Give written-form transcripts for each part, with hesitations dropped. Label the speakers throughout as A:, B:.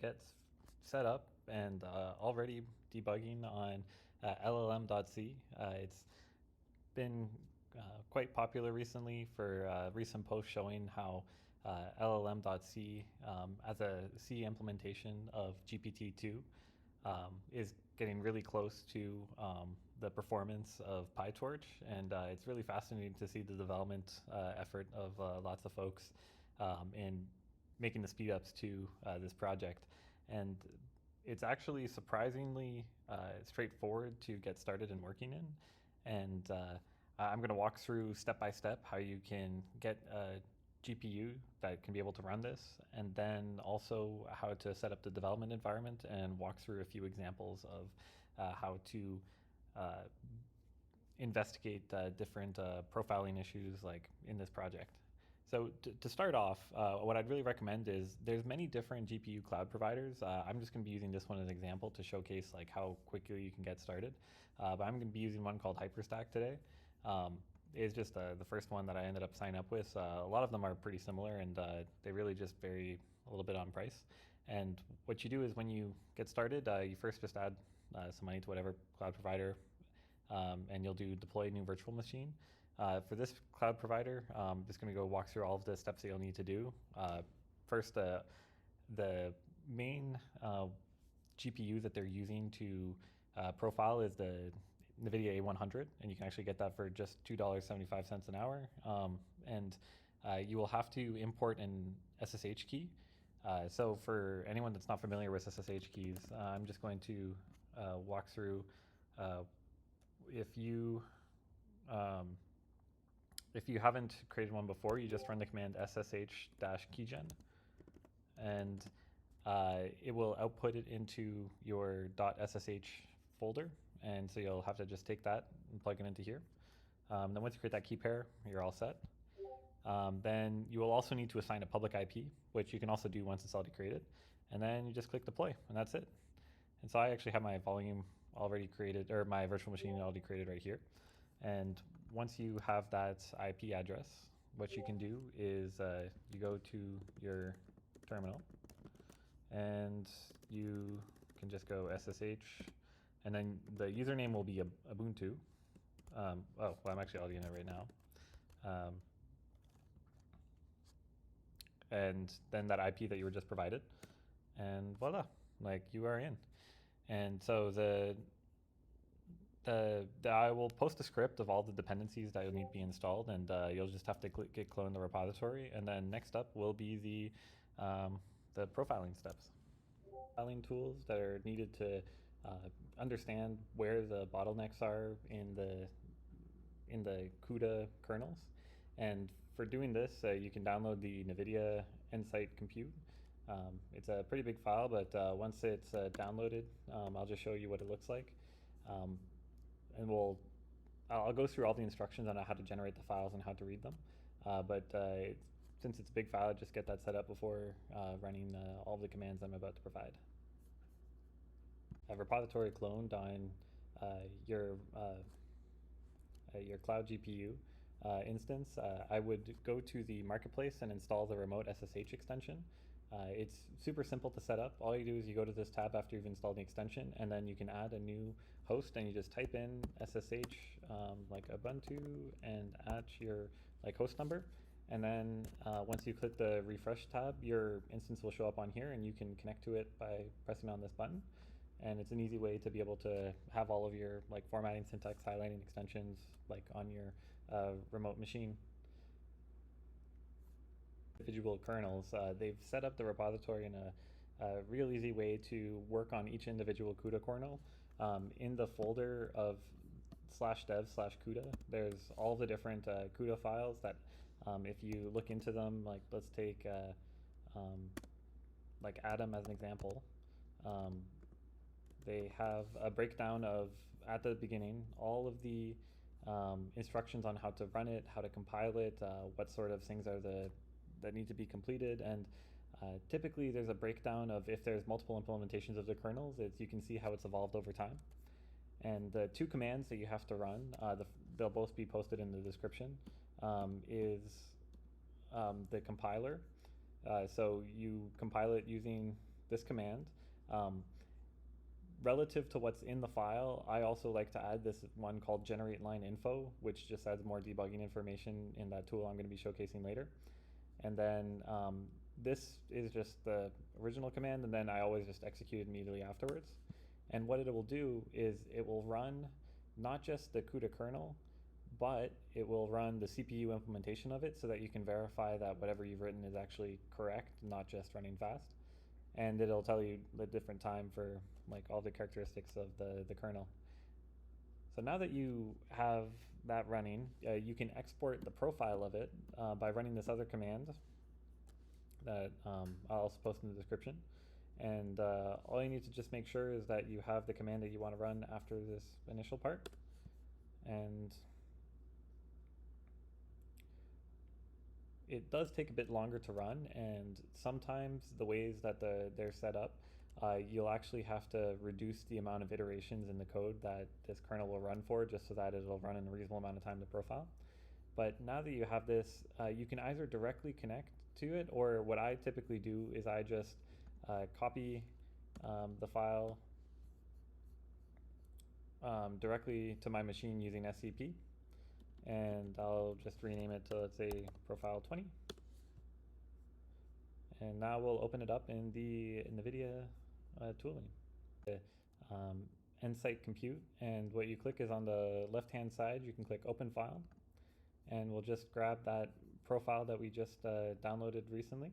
A: gets set up and already debugging on LLM.c. It's been quite popular recently for recent posts showing how LLM.c as a C implementation of GPT-2 is getting really close to the performance of PyTorch, and it's really fascinating to see the development effort of lots of folks in making the speed ups to this project. And it's actually surprisingly straightforward to get started and working in. And I'm going to walk through step by step how you can get a GPU that can be able to run this, and then also how to set up the development environment and walk through a few examples of how to investigate different profiling issues like in this project. So to start off, what I'd really recommend is there's many different GPU cloud providers. I'm just going to be using this one as an example to showcase like how quickly you can get started. But I'm going to be using one called Hyperstack today. It's just the first one that I ended up signing up with. A lot of them are pretty similar, and they really just vary a little bit on price. And what you do is when you get started, you first just add some money to whatever cloud provider, and you'll do deploy new virtual machine. For this cloud provider, I'm just going to go walk through all of the steps that you'll need to do. First, the main GPU that they're using to profile is the NVIDIA A100, and you can actually get that for just $2.75 an hour. And you will have to import an SSH key. So for anyone that's not familiar with SSH keys, I'm just going to walk through. If you haven't created one before, you just run the command ssh-keygen, and it will output it into your .ssh folder. And so you'll have to just take that and plug it into here. Then once you create that key pair, you're all set. Then you will also need to assign a public IP, which you can also do once it's already created. And then you just click deploy, and that's it. And so I actually have my volume already created, or my virtual machine already created right here. And once you have that IP address, what you can do is you go to your terminal, and you can just go SSH, and then the username will be Ubuntu. Well, I'm actually auditing it right now. And then that IP that you were just provided, and voila, like you are in. And so I will post a script of all the dependencies that will need to be installed, and you'll just have to git clone the repository. And then next up will be the profiling steps. Profiling tools that are needed to understand where the bottlenecks are in the CUDA kernels. And for doing this, you can download the NVIDIA Insight Compute. It's a pretty big file, but once it's downloaded, I'll just show you what it looks like. And I'll go through all the instructions on how to generate the files and how to read them. Since it's a big file, just get that set up before running all the commands I'm about to provide. A repository cloned on your cloud GPU instance, I would go to the marketplace and install the remote SSH extension. It's super simple to set up. All you do is you go to this tab after you've installed the extension, and then you can add a new host, and you just type in SSH like Ubuntu and add your host number. And then once you click the refresh tab, your instance will show up on here, and you can connect to it by pressing on this button. And it's an easy way to be able to have all of your formatting, syntax, highlighting extensions on your remote machine. Individual kernels, they've set up the repository in a real easy way to work on each individual CUDA kernel. In the folder of /dev/CUDA, there's all the different CUDA files that if you look into them, let's take Adam as an example. They have a breakdown of, at the beginning, all of the instructions on how to run it, how to compile it, what sort of things are that need to be completed, and typically there's a breakdown of if there's multiple implementations of the kernels, you can see how it's evolved over time. And the two commands that you have to run, they'll both be posted in the description, is the compiler. So you compile it using this command. Relative to what's in the file, I also like to add this one called generate line info, which just adds more debugging information in that tool I'm going to be showcasing later. And then this is just the original command, and then I always just execute immediately afterwards. And what it will do is it will run not just the CUDA kernel, but it will run the CPU implementation of it so that you can verify that whatever you've written is actually correct, not just running fast. And it'll tell you the different time for like all the characteristics of the kernel. So now that you have that running, you can export the profile of it by running this other command that I'll also post in the description. And all you need to just make sure is that you have the command that you want to run after this initial part. And it does take a bit longer to run, and sometimes the ways that they're set up, you'll actually have to reduce the amount of iterations in the code that this kernel will run for, just so that it'll run in a reasonable amount of time to profile. But now that you have this, you can either directly connect to it, or what I typically do is I just copy the file directly to my machine using SCP, and I'll just rename it to, let's say, profile 20. And now we'll open it up in the NVIDIA tooling. Nsight compute, and what you click is on the left hand side you can click open file, and we'll just grab that profile that we just downloaded recently.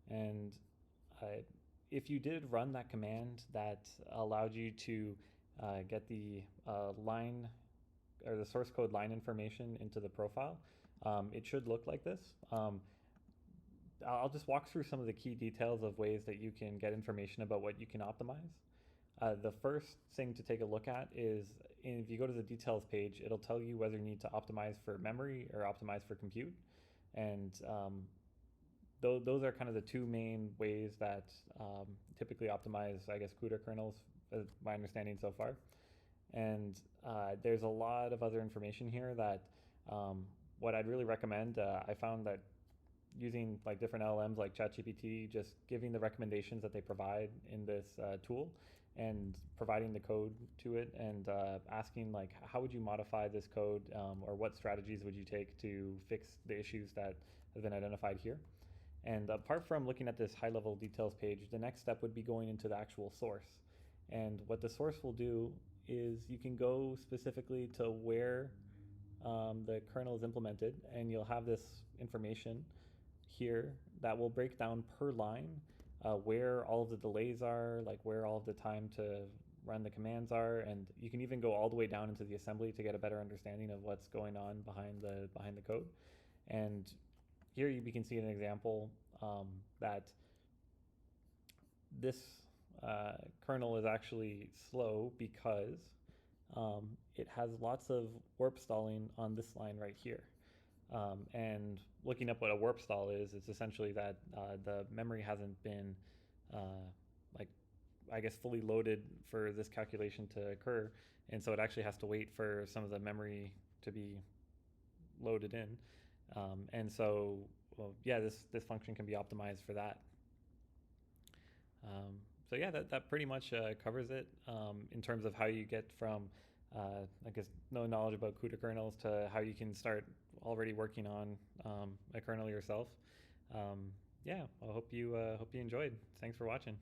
A: And if you did run that command that allowed you to get the line or the source code line information into the profile, it should look like this. I'll just walk through some of the key details of ways that you can get information about what you can optimize. The first thing to take a look at is if you go to the details page, it'll tell you whether you need to optimize for memory or optimize for compute. And those are kind of the two main ways that typically optimize, I guess, CUDA kernels, my understanding so far. And there's a lot of other information here that what I'd really recommend, I found that using like different LLMs like ChatGPT, just giving the recommendations that they provide in this tool and providing the code to it, and asking like, how would you modify this code, or what strategies would you take to fix the issues that have been identified here. And apart from looking at this high-level details page, the next step would be going into the actual source. And what the source will do is you can go specifically to where the kernel is implemented, and you'll have this information here that will break down per line where all of the delays are, like where all of the time to run the commands are, and you can even go all the way down into the assembly to get a better understanding of what's going on behind the code. And here you can see an example that this kernel is actually slow because it has lots of warp stalling on this line right here. And looking up what a warp stall is, it's essentially that the memory hasn't been I guess fully loaded for this calculation to occur, and so it actually has to wait for some of the memory to be loaded in. And so, well, yeah, this function can be optimized for that. So yeah, that pretty much covers it in terms of how you get from I guess no knowledge about CUDA kernels to how you can start already working on a kernel yourself. Yeah, I hope you enjoyed. Thanks for watching.